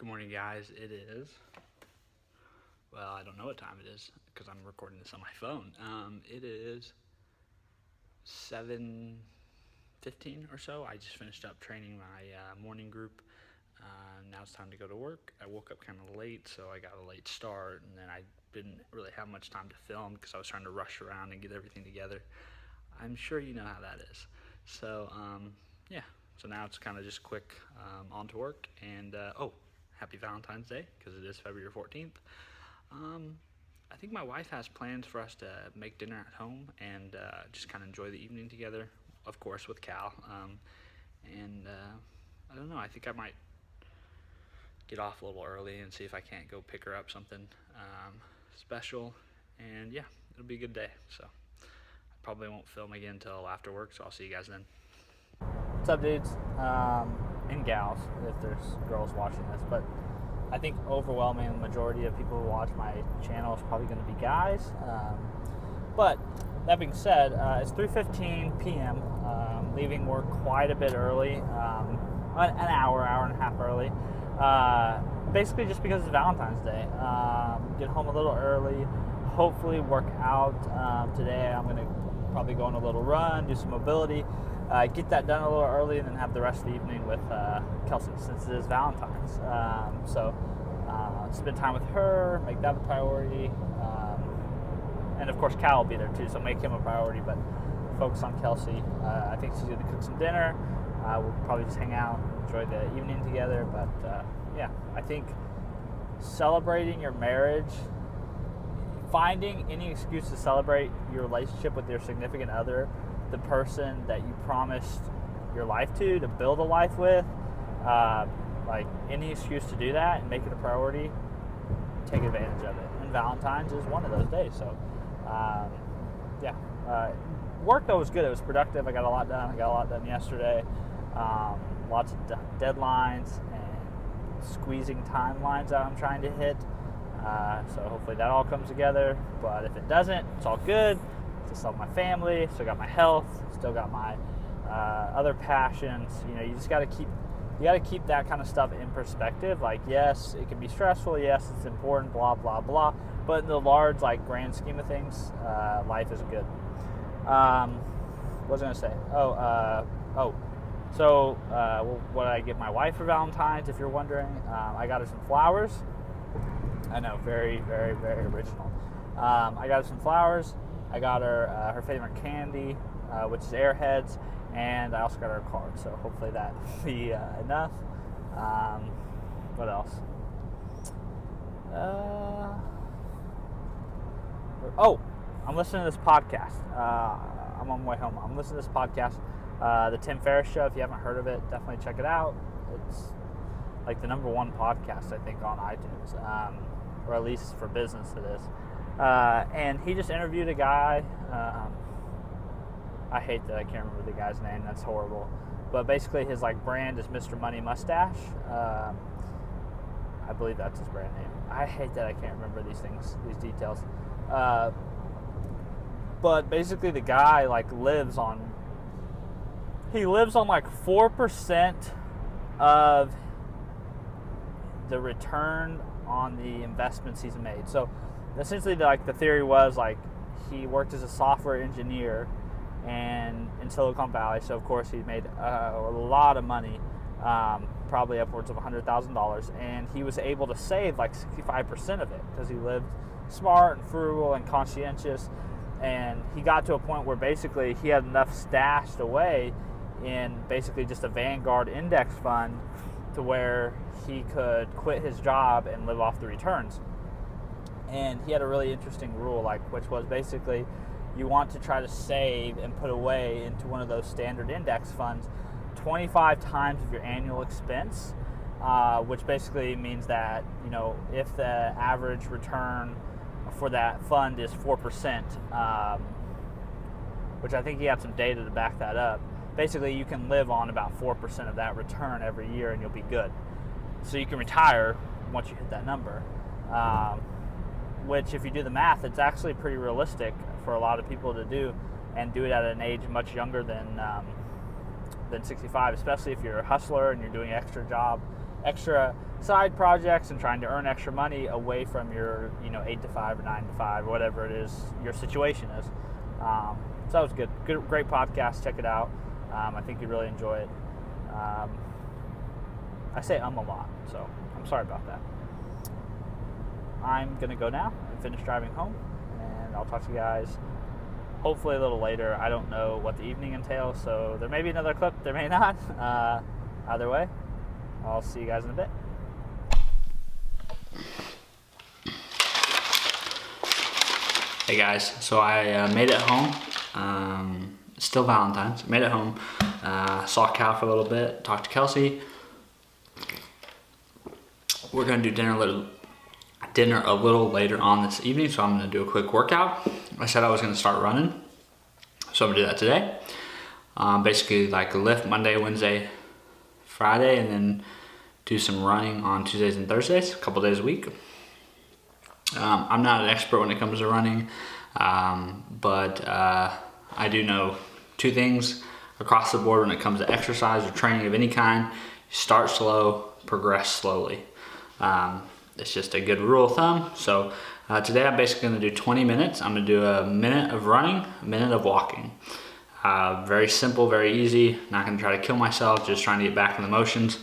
Good morning, guys. It is, well, I don't know what time it is because I'm recording this on my phone. It is 7:15 or so. I just finished up training my morning group. Now it's time to go to work. I woke up kind of late, so I got a late start, and then I didn't really have much time to film because I was trying to rush around and get everything together. I'm sure you know how that is. So, yeah. So now it's kind of just quick on to work. And, happy Valentine's Day because it is February 14th. I think my wife has plans for us to make dinner at home and just kind of enjoy the evening together, of course, with Cal. I don't know, I think I might get off a little early and see if I can't go pick her up something special. And yeah, it'll be a good day. So I probably won't film again until after work, so I'll see you guys then. What's up, dudes? And gals, if there's girls watching this, but I think overwhelming majority of people who watch my channel is probably going to be guys. But that being said, it's 3:15 p.m. Leaving work quite a bit early, an hour and a half early. Basically just because it's Valentine's Day. Get home a little early, hopefully work out. Today I'm going to probably go on a little run, do some mobility, get that done a little early, and then have the rest of the evening with Kelsey since it is Valentine's. So spend time with her, make that a priority. And of course Cal will be there too, so make him a priority, but focus on Kelsey. I think she's going to cook some dinner. We'll probably just hang out, enjoy the evening together. But yeah, I think celebrating your marriage, finding any excuse to celebrate your relationship with your significant other, the person that you promised your life to build a life with, like any excuse to do that and make it a priority, take advantage of it. And Valentine's is one of those days. So yeah, work though was good. It was productive. I got a lot done yesterday. Lots of deadlines and squeezing timelines that I'm trying to hit. So hopefully that all comes together. But if it doesn't, it's all good. Still have my family, still got my health, still got my other passions. You know, you just got to keep that kind of stuff in perspective. Like, yes, it can be stressful. Yes, it's important. Blah blah blah. But in the large, like, grand scheme of things, life is good. What was I gonna say? So what did I get my wife for Valentine's? If you're wondering, I got her some flowers. I know, very, very, very original. I got her some flowers. I got her her favorite candy, which is Airheads, and I also got her a card. So hopefully that will be enough. What else? I'm listening to this podcast. I'm on my way home. I'm listening to this podcast, The Tim Ferriss Show. If you haven't heard of it, definitely check it out. It's like the #1 podcast, I think, on iTunes, or at least for business it is. And he just interviewed a guy. I hate that I can't remember the guy's name. That's horrible. But basically his brand is Mr. Money Mustache. I believe that's his brand name. I hate that I can't remember these details. But basically the guy lives on 4% of the return on the investments he's made. So essentially the theory was he worked as a software engineer and in Silicon Valley, so of course he made a lot of money, probably upwards of $100,000, and he was able to save 65% of it because he lived smart and frugal and conscientious. And he got to a point where basically he had enough stashed away in basically just a Vanguard index fund to where he could quit his job and live off the returns. And he had a really interesting rule, which was basically you want to try to save and put away into one of those standard index funds 25 times of your annual expense, which basically means that, if the average return for that fund is 4%, which I think he had some data to back that up. Basically, you can live on about 4% of that return every year and you'll be good. So you can retire once you hit that number, which if you do the math, it's actually pretty realistic for a lot of people to do, and do it at an age much younger than 65, especially if you're a hustler and you're doing extra side projects and trying to earn extra money away from your 8 to 5 or 9 to 5 or whatever it is your situation is. So that was good. Great podcast. Check it out. I think you'd really enjoy it. I say a lot, so I'm sorry about that. I'm going to go now and finish driving home, and I'll talk to you guys hopefully a little later. I don't know what the evening entails, so there may be another clip, there may not. Either way, I'll see you guys in a bit. Hey guys, so I made it home. Still Valentine, so made it home. Saw Cal for a little bit, talked to Kelsey. We're gonna do dinner a little later on this evening, so I'm gonna do a quick workout. I said I was gonna start running, so I'm gonna do that today. Basically like a lift Monday, Wednesday, Friday, and then do some running on Tuesdays and Thursdays, a couple days a week. I'm not an expert when it comes to running, but I do know two things across the board when it comes to exercise or training of any kind. Start slow, progress slowly. It's just a good rule of thumb. So today I'm basically going to do 20 minutes. I'm going to do a minute of running, a minute of walking. Very simple, very easy. Not going to try to kill myself, just trying to get back in the motions.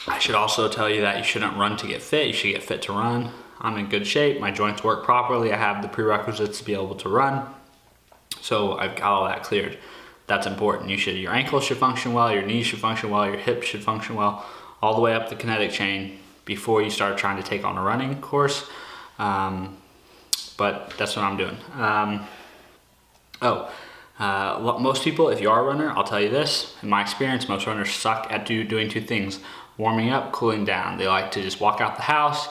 I should also tell you that you shouldn't run to get fit. You should get fit to run. I'm in good shape. My joints work properly. I have the prerequisites to be able to run. So I've got all that cleared. That's important. Your ankles should function well, your knees should function well, your hips should function well, all the way up the kinetic chain before you start trying to take on a running course. But that's what I'm doing. Most people, if you are a runner, I'll tell you this, in my experience, most runners suck at doing two things: warming up, cooling down. They like to just walk out the house,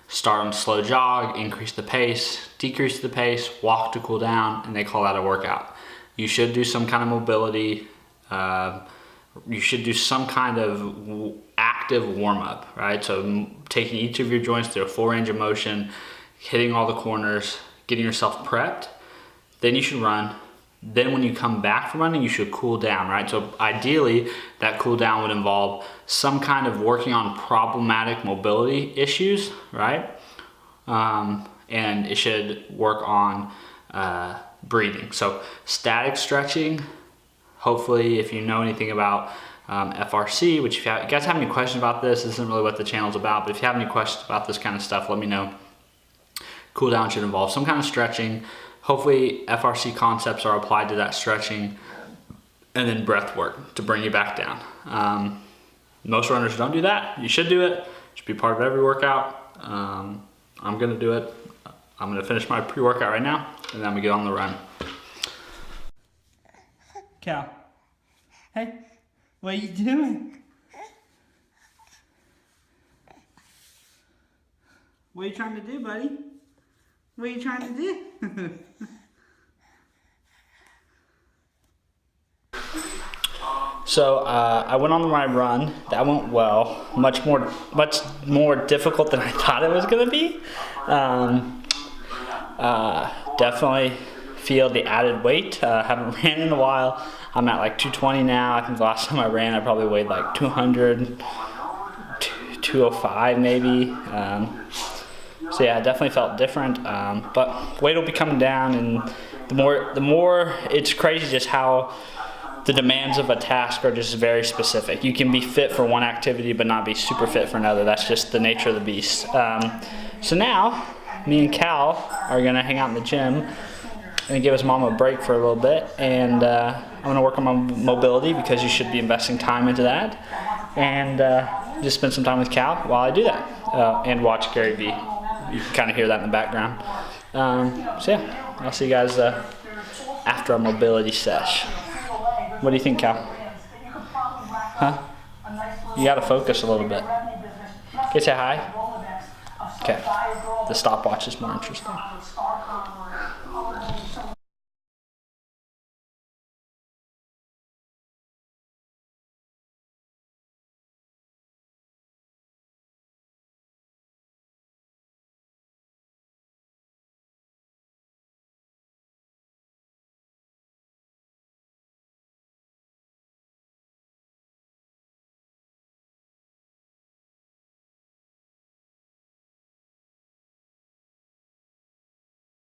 start on a slow jog, increase the pace, decrease the pace, walk to cool down, and they call that a workout. You should do some kind of mobility. You should do some kind of active warm-up, right? So taking each of your joints through a full range of motion, hitting all the corners, getting yourself prepped. Then you should run. Then when you come back from running, you should cool down, right? So ideally, that cool down would involve some kind of working on problematic mobility issues, right? And it should work on breathing. So static stretching, hopefully if you know anything about FRC, which if you guys have any questions about this isn't really what the channel's about, but if you have any questions about this kind of stuff, let me know. Cool down should involve some kind of stretching. Hopefully FRC concepts are applied to that stretching, and then breath work to bring you back down. Most runners don't do that. You should do it. It should be part of every workout. I'm gonna do it. I'm gonna finish my pre-workout right now, and then I'm gonna get on the run. Cal, hey, what are you doing? What are you trying to do, buddy? What are you trying to do? So I went on my run. That went well. Much more difficult than I thought it was gonna be. Definitely feel the added weight. Haven't ran in a while. I'm at like 220 now. I think the last time I ran, I probably weighed like 200, 205 maybe. So yeah, I definitely felt different. But weight will be coming down, and the more it's crazy just how the demands of a task are just very specific. You can be fit for one activity but not be super fit for another. That's just the nature of the beast. So now, me and Cal are gonna hang out in the gym and give his mom a break for a little bit, and I'm gonna work on my mobility because you should be investing time into that, and just spend some time with Cal while I do that, and watch Gary Vee. You can kind of hear that in the background. So yeah, I'll see you guys after our mobility sesh. What do you think, Cal? Huh? You gotta focus a little bit. Okay, say hi. Okay. The stopwatch is more interesting.